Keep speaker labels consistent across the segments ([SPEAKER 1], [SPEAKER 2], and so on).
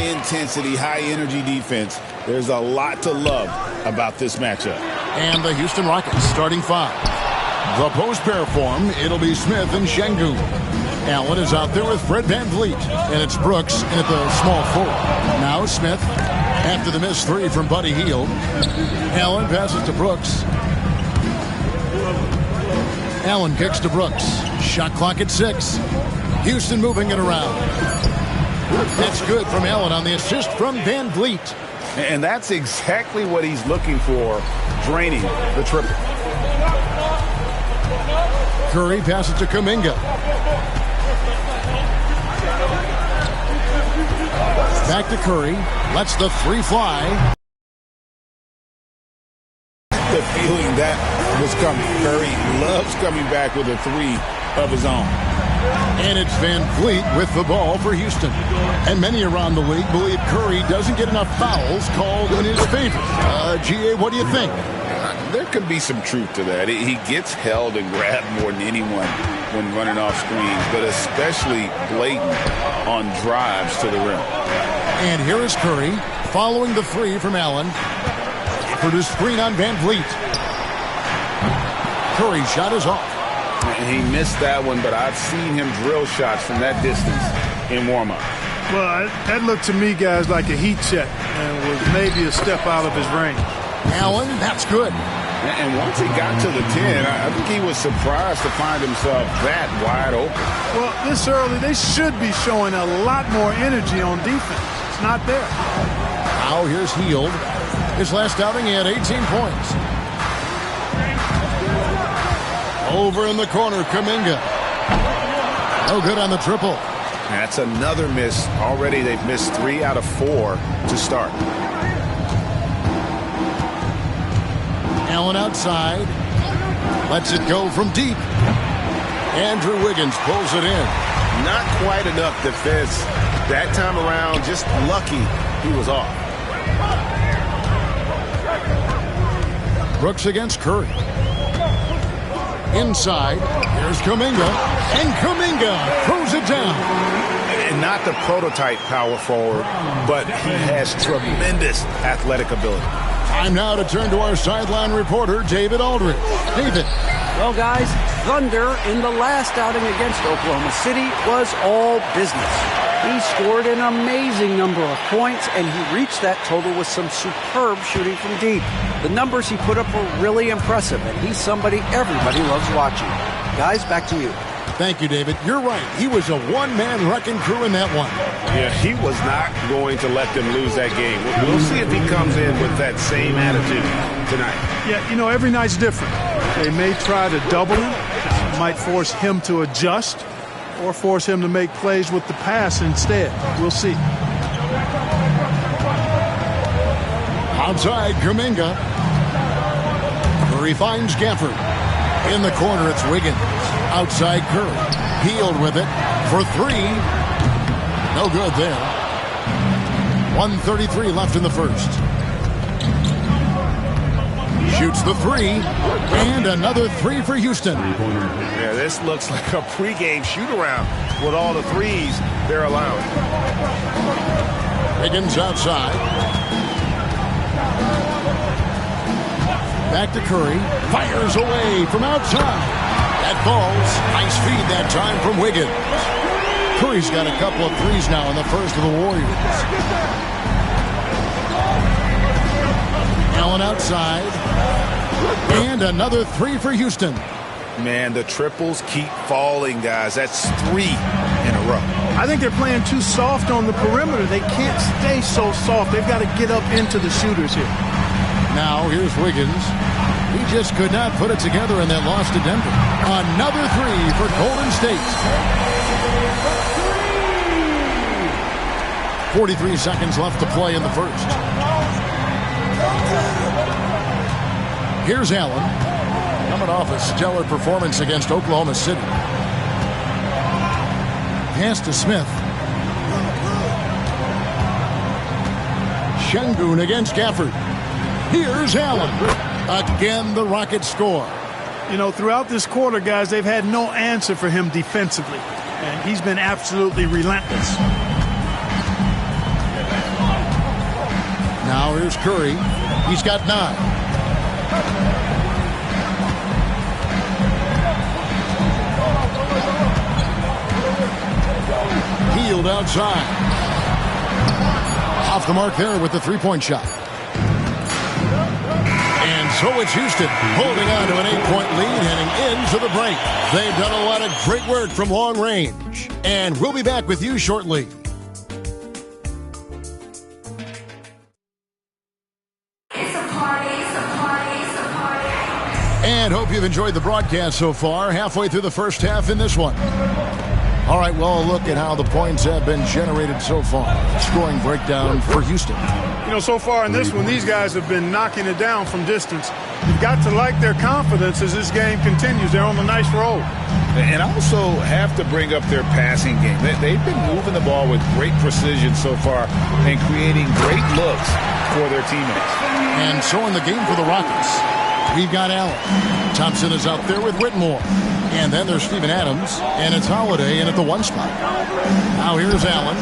[SPEAKER 1] high-intensity, high-energy defense. There's a lot to love about this matchup.
[SPEAKER 2] And the Houston Rockets starting five. The post pair form, it'll be Smith and Şengün. Allen is out there with Fred VanVleet. And it's Brooks at the small forward. Now Smith after the missed three from Buddy Hield. Allen passes to Brooks. Allen kicks to Brooks. Shot clock at 6. Houston moving it around. That's good from Allen on the assist from VanVleet.
[SPEAKER 1] And that's exactly what he's looking for, draining the triple.
[SPEAKER 2] Curry passes to Kuminga. Back to Curry. Lets the three fly.
[SPEAKER 1] The feeling that was coming. Curry loves coming back with a three of his own.
[SPEAKER 2] And it's VanVleet with the ball for Houston. And many around the league believe Curry doesn't get enough fouls called in his favor. GA, what do you think?
[SPEAKER 1] There could be some truth to that. He gets held and grabbed more than anyone when running off screens, but especially blatant on drives to the rim.
[SPEAKER 2] And here is Curry following the three from Allen. For the screen on VanVleet. Curry's shot is off.
[SPEAKER 1] And he missed that one, but I've seen him drill shots from that distance in warm-up.
[SPEAKER 3] Well, that looked to me, guys, like a heat check and was maybe a step out of his range.
[SPEAKER 2] Allen, that's good.
[SPEAKER 1] And once he got to the 10, I think he was surprised to find himself that wide open.
[SPEAKER 3] Well, this early, they should be showing a lot more energy on defense. It's not there.
[SPEAKER 2] Now here's Hield. His last outing, he had 18 points. Over in the corner, Kuminga. No good on the triple.
[SPEAKER 1] That's another miss. Already they've missed 3 out of 4 to start.
[SPEAKER 2] Allen outside. Lets it go from deep. Andrew Wiggins pulls it in.
[SPEAKER 4] Not quite enough defense. That time around, just lucky he was off.
[SPEAKER 2] Brooks against Curry. Inside, here's Kuminga. And Kuminga throws it down.
[SPEAKER 1] And not the prototype power forward, but he has tremendous athletic ability.
[SPEAKER 2] Time now to turn to our sideline reporter, David Aldridge. David.
[SPEAKER 5] Well, guys, Thunder in the last outing against Oklahoma City was all business. He scored an amazing number of points, and he reached that total with some superb shooting from deep. The numbers he put up were really impressive, and he's somebody everybody loves watching. Guys, back to you.
[SPEAKER 2] Thank you, David. You're right. He was a one-man wrecking crew in that one.
[SPEAKER 4] Yeah, he was not going to let them lose that game. We'll see if he comes in with that same attitude tonight.
[SPEAKER 3] Yeah, you know, every night's different. They may try to double him. It might force him to adjust or force him to make plays with the pass instead. We'll see.
[SPEAKER 2] Outside, Kuminga. Curry finds Gafford. In the corner, it's Wiggins. Outside, Curry. Hield with it for 3. No good there. 1:33 left in the first. Shoots the 3. And another 3 for Houston.
[SPEAKER 4] Yeah, this looks like a pregame shoot-around with all the threes they're allowing.
[SPEAKER 2] Wiggins outside. Back to Curry. Fires away from outside. That falls. Nice feed that time from Wiggins. Curry's got a couple of threes now in the first of the Warriors. Allen outside. And another 3 for Houston.
[SPEAKER 1] Man, the triples keep falling, guys. That's 3 in a row.
[SPEAKER 3] I think they're playing too soft on the perimeter. They can't stay so soft. They've got to get up into the shooters here.
[SPEAKER 2] Now here's Wiggins. He just could not put it together in that loss to Denver. Another 3 for Golden State. 43 seconds left to play in the first. Here's Allen. Coming off a stellar performance against Oklahoma City. Pass to Smith. Şengün against Gafford. Here's Allen. Again, the Rockets score.
[SPEAKER 3] You know, throughout this quarter, guys, they've had no answer for him defensively. And he's been absolutely relentless.
[SPEAKER 2] here's Curry. He's got 9. Hield outside. Off the mark there with the three-point shot. And so it's Houston holding on to an 8-point lead heading into the break. They've done a lot of great work from long range. And we'll be back with you shortly. And hope you've enjoyed the broadcast so far. Halfway through the first half in this one. All right, well, look at how the points have been generated so far. Scoring breakdown for Houston.
[SPEAKER 3] You know, so far in this one, these guys have been knocking it down from distance. You've got to like their confidence as this game continues. They're on a nice roll.
[SPEAKER 1] And also have to bring up their passing game. They've been moving the ball with great precision so far and creating great looks for their teammates.
[SPEAKER 2] And so in the game for the Rockets, we've got Allen. Thompson is out there with Whitmore. And then there's Steven Adams, and it's Holiday in at the 1 spot. Now here's Allen.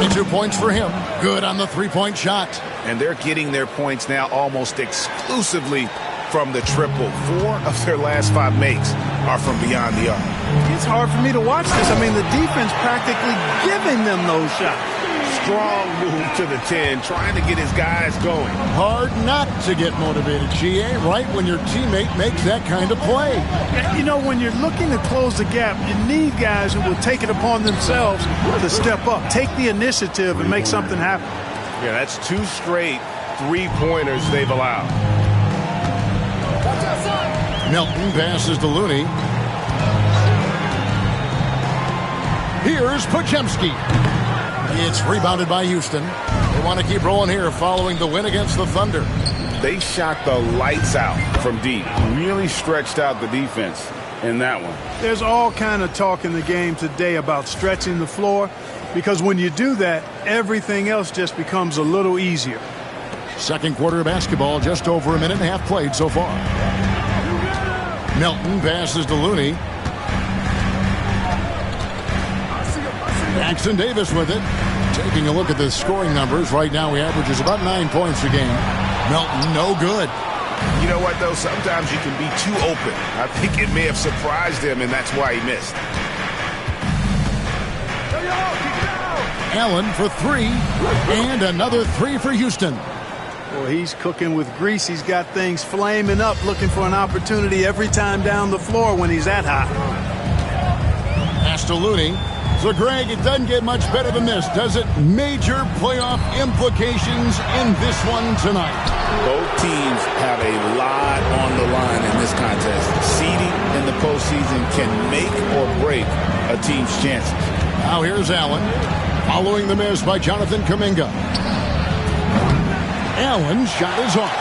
[SPEAKER 2] 22 points for him. Good on the three-point shot.
[SPEAKER 1] And they're getting their points now almost exclusively from the triple. 4 of their last 5 makes are from beyond the arc.
[SPEAKER 3] It's hard for me to watch this. I mean, the defense practically giving them those shots.
[SPEAKER 1] Strong move to the 10, trying to get his guys going.
[SPEAKER 2] Hard not to get motivated, GA, right when your teammate makes that kind of play.
[SPEAKER 3] You know, when you're looking to close the gap, you need guys who will take it upon themselves to step up, take the initiative, and make something happen.
[SPEAKER 4] Yeah, that's 2 straight three-pointers they've allowed.
[SPEAKER 2] Melton passes to Looney. Here's Podziemski. It's rebounded by Houston. They want to keep rolling here following the win against the Thunder.
[SPEAKER 1] They shot the lights out from deep. Really stretched out the defense in that one.
[SPEAKER 3] There's all kind of talk in the game today about stretching the floor, because when you do that, everything else just becomes a little easier.
[SPEAKER 2] Second quarter of basketball, just over a minute and a half played so far. Melton passes to Looney. Jackson Davis with it. Taking a look at the scoring numbers. Right now he averages about 9 points a game. Melton, no good.
[SPEAKER 1] You know what, though? Sometimes you can be too open. I think it may have surprised him, and that's why he missed.
[SPEAKER 2] Allen for 3. And another 3 for Houston.
[SPEAKER 3] Well, he's cooking with grease. He's got things flaming up, looking for an opportunity every time down the floor when he's that hot.
[SPEAKER 2] Pass to Looney. So, Greg, it doesn't get much better than this, does it? Major playoff implications in this one tonight.
[SPEAKER 1] Both teams have a lot on the line in this contest. Seeding in the postseason can make or break a team's chances.
[SPEAKER 2] Now here's Allen, following the miss by Jonathan Kuminga. Allen's shot is off.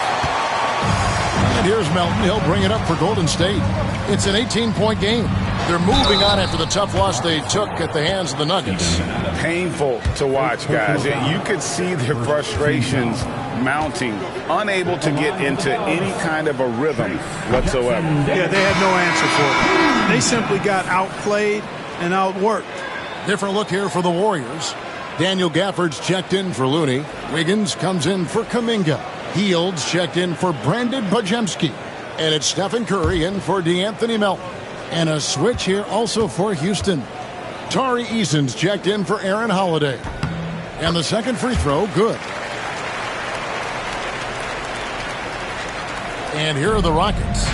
[SPEAKER 2] And here's Melton. He'll bring it up for Golden State. It's an 18-point game. They're moving on after the tough loss they took at the hands of the Nuggets.
[SPEAKER 1] Painful to watch, guys. You could see their frustrations mounting, unable to get into any kind of a rhythm whatsoever.
[SPEAKER 3] Yeah, they had no answer for it. They simply got outplayed and outworked.
[SPEAKER 2] Different look here for the Warriors. Daniel Gafford's checked in for Looney. Wiggins comes in for Kuminga. Hields checked in for Brandon Podziemski. And it's Stephen Curry in for DeAnthony Melton. And a switch here also for Houston. Tari Eason's checked in for Aaron Holiday. And the second free throw, good. And here are the Rockets.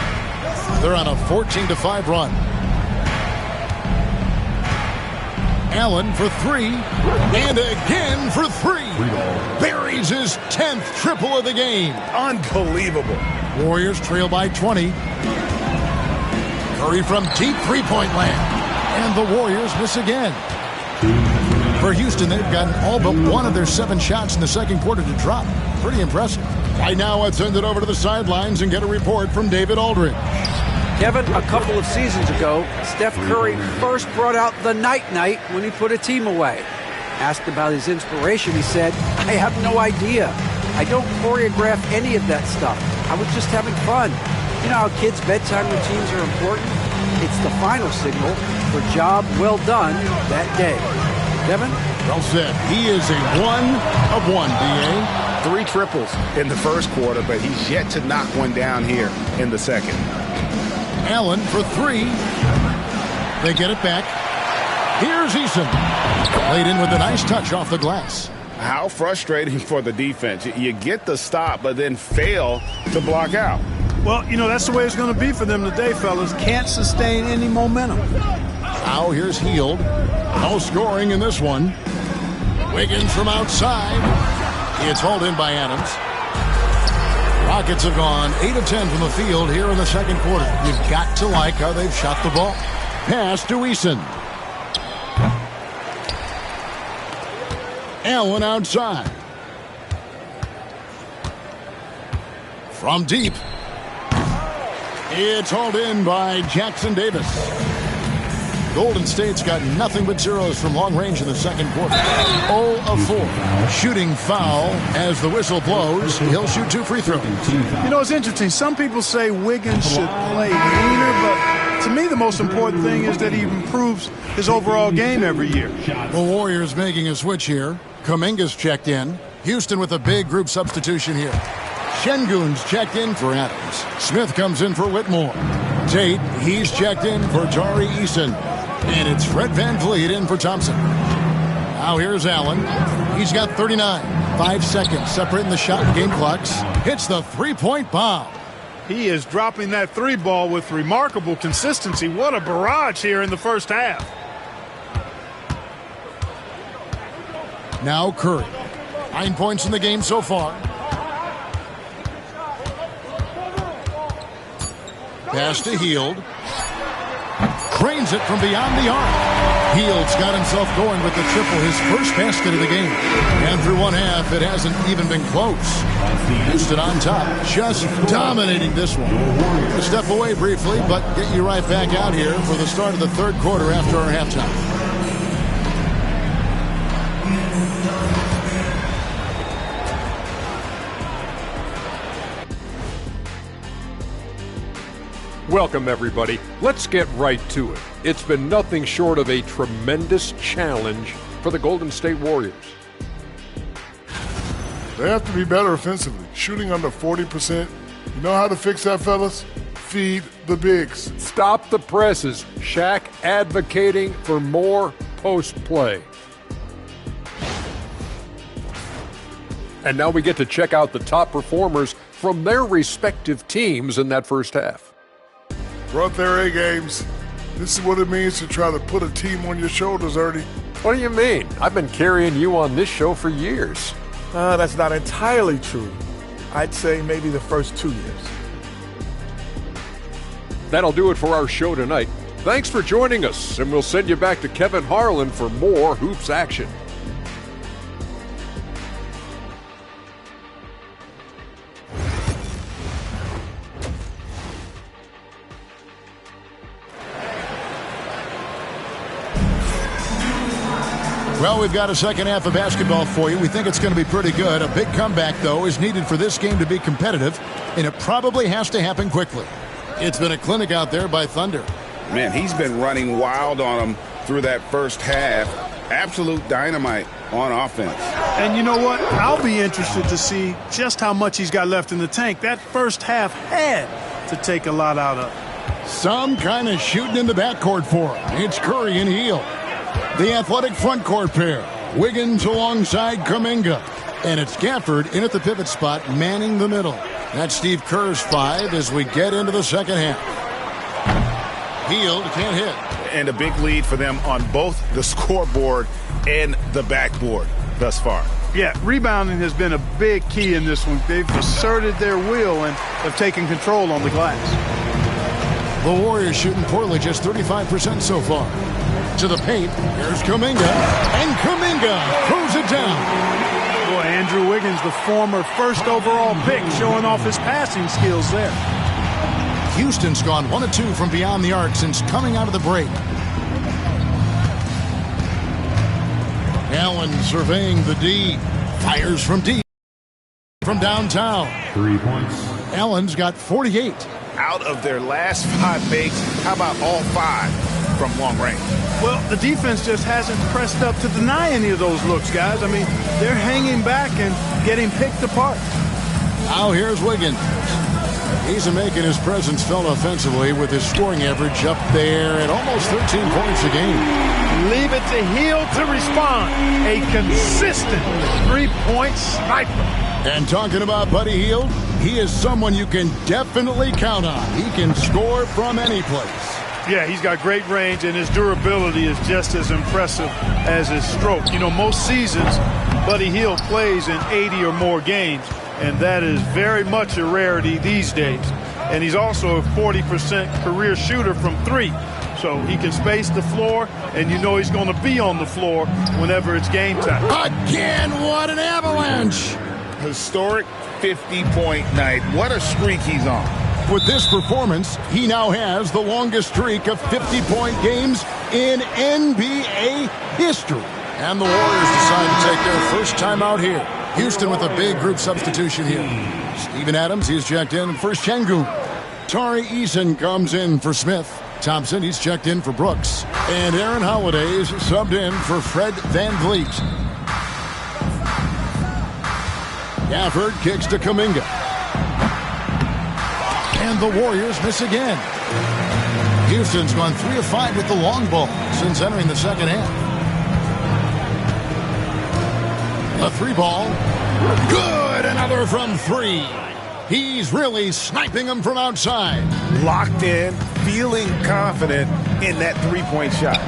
[SPEAKER 2] They're on a 14-5 run. Allen for 3. And again for 3. Buries his 10th triple of the game.
[SPEAKER 1] Unbelievable.
[SPEAKER 2] Warriors trail by 20. Curry from deep three-point land. And the Warriors miss again. For Houston, they've gotten all but one of their 7 shots in the second quarter to drop. Pretty impressive. Right now, let's send it over to the sidelines and get a report from David Aldridge.
[SPEAKER 5] Kevin, a couple of seasons ago, Steph Curry first brought out the night-night when he put a team away. Asked about his inspiration, he said, "I have no idea. I don't choreograph any of that stuff. I was just having fun." You know how kids' bedtime routines are important? It's the final signal for job well done that day. Kevin?
[SPEAKER 2] Well said. He is a 1 of 1, D.A.
[SPEAKER 4] 3 triples in the first quarter, but he's yet to knock one down here in the second.
[SPEAKER 2] Allen for 3. They get it back. Here's Eason. Laid in with a nice touch off the glass.
[SPEAKER 1] How frustrating for the defense. You get the stop, but then fail to block out.
[SPEAKER 3] Well, you know, that's the way it's going to be for them today, fellas. Can't sustain any momentum.
[SPEAKER 2] Now here's Hield. No scoring in this one. Wiggins from outside. It's hauled in by Adams. Rockets have gone 8 of 10 from the field here in the second quarter. You've got to like how they've shot the ball. Pass to Eason. Allen outside. From deep. It's hauled in by Jackson Davis. Golden State's got nothing but zeros from long range in the second quarter. 0 of 4. Shooting foul as the whistle blows. He'll shoot 2 free throws.
[SPEAKER 3] You know, it's interesting. Some people say Wiggins should play leaner, but to me the most important thing is that he improves his overall game every year.
[SPEAKER 2] The Warriors making a switch here. Kuminga's checked in. Houston with a big group substitution here. Şengün's checked in for Adams. Smith comes in for Whitmore. Tate, he's checked in for Tari Eason. And it's Fred VanVleet in for Thompson. Now here's Allen. He's got 39. 5 seconds separating the shot and game clocks. Hits the three-point bomb.
[SPEAKER 3] He is dropping that 3 ball with remarkable consistency. What a barrage here in the first half.
[SPEAKER 2] Now Curry. 9 points in the game so far. Pass to Hield. Cranes it from beyond the arc. Hield's got himself going with the triple, his first basket of the game. And through one half, it hasn't even been close. Houston on top, just dominating this one. A step away briefly, but get you right back out here for the start of the third quarter after our halftime.
[SPEAKER 6] Welcome, everybody. Let's get right to it. It's been nothing short of a tremendous challenge for the Golden State Warriors.
[SPEAKER 7] They have to be better offensively, shooting under 40%. You know how to fix that, fellas? Feed the bigs.
[SPEAKER 6] Stop the presses. Shaq advocating for more post play. And now we get to check out the top performers from their respective teams in that first half.
[SPEAKER 7] Brought their A games. This is what it means to try to put a team on your shoulders, Ernie.
[SPEAKER 6] What do you mean? I've been carrying you on this show for years.
[SPEAKER 8] That's not entirely true. I'd say maybe the first 2 years.
[SPEAKER 6] That'll do it for our show tonight. Thanks for joining us, and we'll send you back to Kevin Harlan for more hoops action.
[SPEAKER 2] Well, we've got a second half of basketball for you. We think it's going to be pretty good. A big comeback, though, is needed for this game to be competitive, and it probably has to happen quickly. It's been a clinic out there by Thunder.
[SPEAKER 1] Man, he's been running wild on them through that first half. Absolute dynamite on offense.
[SPEAKER 3] And you know what? I'll be interested to see just how much he's got left in the tank. That first half had to take a lot out of.
[SPEAKER 2] Some kind of shooting in the backcourt for him. It's Curry and Hield. The athletic front court pair. Wiggins alongside Kuminga. And it's Gafford in at the pivot spot, manning the middle. That's Steve Kerr's 5 as we get into the second half. Hield can't hit.
[SPEAKER 4] And a big lead for them on both the scoreboard and the backboard thus far.
[SPEAKER 3] Yeah, rebounding has been a big key in this one. They've asserted their will and have taken control on the glass.
[SPEAKER 2] The Warriors shooting poorly, just 35% so far. To the paint, here's Kuminga, and Kuminga throws it down.
[SPEAKER 3] Boy, Andrew Wiggins, the former first overall pick, showing off his passing skills there.
[SPEAKER 2] Houston's gone 1 of 2 from beyond the arc since coming out of the break. Allen surveying the D, fires from deep, from downtown.
[SPEAKER 9] 3 points.
[SPEAKER 2] Allen's got 48.
[SPEAKER 4] Out of their last 5 makes, how about all 5? from long range.
[SPEAKER 3] Well, the defense just hasn't pressed up to deny any of those looks, guys. I mean, they're hanging back and getting picked apart.
[SPEAKER 2] Now here's Wiggins. He's making his presence felt offensively with his scoring average up there at almost 13 points a game.
[SPEAKER 3] Leave it to Hield to respond. A consistent three-point sniper.
[SPEAKER 2] And talking about Buddy Hield, he is someone you can definitely count on. He can score from any place.
[SPEAKER 3] Yeah, he's got great range, and his durability is just as impressive as his stroke. You know, most seasons, Buddy Hield plays in 80 or more games, and that is very much a rarity these days. And he's also a 40% career shooter from three. So he can space the floor, and you know he's going to be on the floor whenever it's game time.
[SPEAKER 2] Again, what an avalanche!
[SPEAKER 1] Historic 50-point night. What a streak he's on.
[SPEAKER 2] With this performance, he now has the longest streak of 50-point games in NBA history. And the Warriors decide to take their first time out here. Houston with a big group substitution here. Steven Adams, he's checked in for Şengün. Tari Eason comes in for Smith. Thompson, he's checked in for Brooks. And Aaron Holiday is subbed in for Fred VanVleet. Gafford kicks to Kuminga. And the Warriors miss again. Houston's gone 3 of 5 with the long ball since entering the second half. A 3-ball. Good! Another from 3. He's really sniping them from outside.
[SPEAKER 4] Locked in, feeling confident in that three-point shot.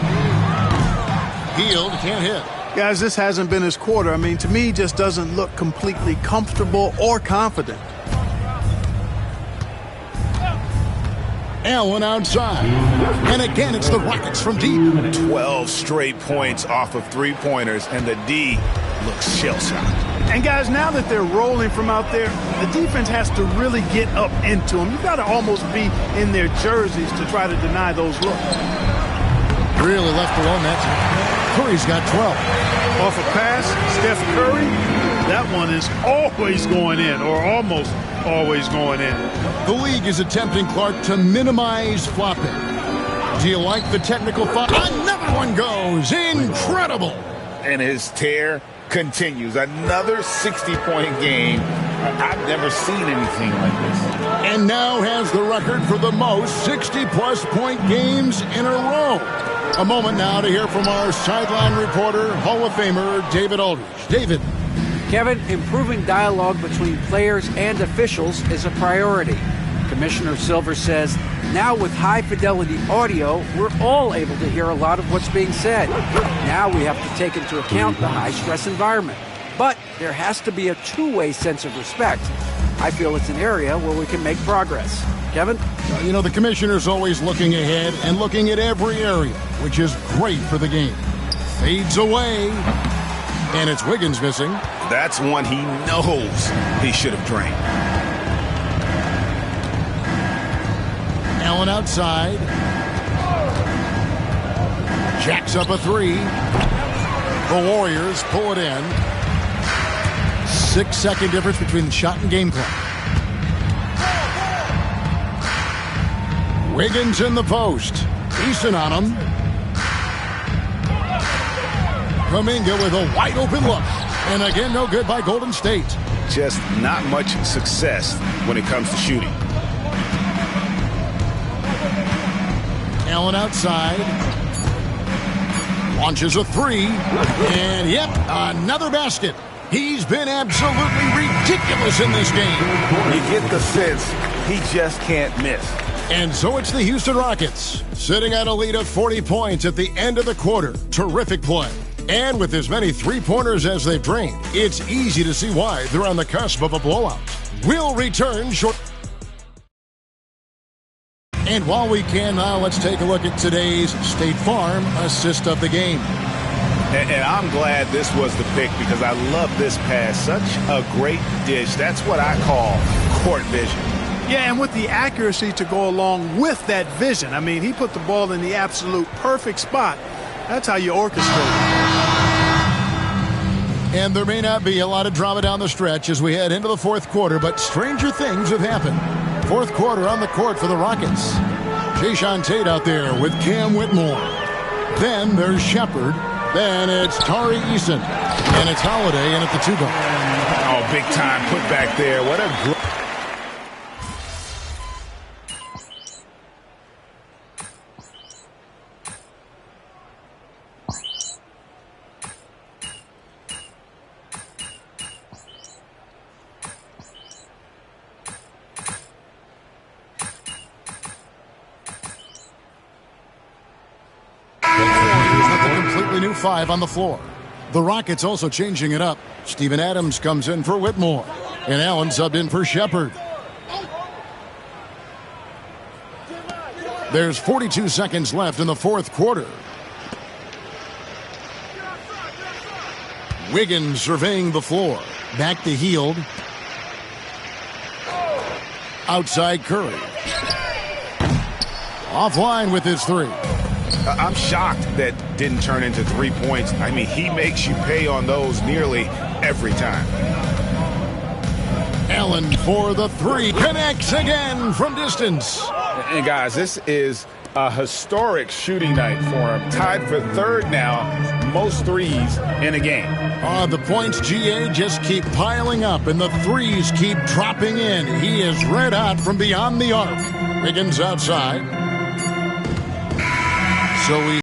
[SPEAKER 2] Hield can't hit.
[SPEAKER 3] Guys, this hasn't been his quarter. I mean, to me, he just doesn't look completely comfortable or confident.
[SPEAKER 2] Allen outside. And again, it's the Rockets from deep.
[SPEAKER 4] 12 straight points off of three-pointers, and the D looks shell-shocked.
[SPEAKER 3] And guys, now that they're rolling from out there, the defense has to really get up into them. You've got to almost be in their jerseys to try to deny those looks.
[SPEAKER 2] Really left alone that time. Curry's got 12.
[SPEAKER 3] Off a pass, Steph Curry, that one is always going in, or almost always going in.
[SPEAKER 2] The league is attempting, Clark, to minimize flopping. Do you like the technical foul? Another one goes. Incredible.
[SPEAKER 1] And his tear continues. Another 60-point game. I've never seen anything like this.
[SPEAKER 2] And now has the record for the most 60-plus point games in a row. A moment now to hear from our sideline reporter, Hall of Famer David Aldridge. David.
[SPEAKER 5] Kevin, improving dialogue between players and officials is a priority. Commissioner Silver says, now with high-fidelity audio, we're all able to hear a lot of what's being said. Now we have to take into account the high-stress environment. But there has to be a two-way sense of respect. I feel it's an area where we can make progress. Kevin?
[SPEAKER 2] You know, the commissioner's always looking ahead and looking at every area, which is great for the game. Fades away, and it's Wiggins missing.
[SPEAKER 4] That's one he knows he should have drained.
[SPEAKER 2] Allen outside. Jacks up a 3. The Warriors pull it in. 6-second difference between the shot and game clock. Wiggins in the post. Eason on him. Kuminga with a wide open look. And again, no good by Golden State.
[SPEAKER 4] Just not much success when it comes to shooting.
[SPEAKER 2] Allen outside. Launches a 3. And yep, another basket. He's been absolutely ridiculous in this game.
[SPEAKER 4] You get the sense he just can't miss.
[SPEAKER 2] And so it's the Houston Rockets, sitting at a lead of 40 points at the end of the quarter. Terrific play. And with as many three-pointers as they've drained, it's easy to see why they're on the cusp of a blowout. We'll return short. And while we can now, let's take a look at today's State Farm assist of the game.
[SPEAKER 4] And I'm glad this was the pick because I love this pass. Such a great dish. That's what I call court vision.
[SPEAKER 3] Yeah, and with the accuracy to go along with that vision. I mean, he put the ball in the absolute perfect spot. That's how you orchestrate it.
[SPEAKER 2] And there may not be a lot of drama down the stretch as we head into the fourth quarter, but stranger things have happened. Fourth quarter on the court for the Rockets. Jayshawn Tate out there with Cam Whitmore. Then there's Shepard. Then it's Tari Eason. And it's Holiday in at the 2 guard.
[SPEAKER 4] Oh, big time put back there. What a great.
[SPEAKER 2] New 5 on the floor. The Rockets also changing it up. Steven Adams comes in for Whitmore. And Allen subbed in for Shepard. There's 42 seconds left in the fourth quarter. Wiggins surveying the floor. Back to Hield. Outside Curry. Offline with his 3.
[SPEAKER 4] I'm shocked that didn't turn into 3 points. I mean, he makes you pay on those nearly every time.
[SPEAKER 2] Allen for the 3. Connects again from distance.
[SPEAKER 4] And guys, this is a historic shooting night for him. Tied for 3rd now, most threes in a game.
[SPEAKER 2] The points, GA, just keep piling up, and the 3s keep dropping in. He is red hot from beyond the arc. Wiggins outside. So we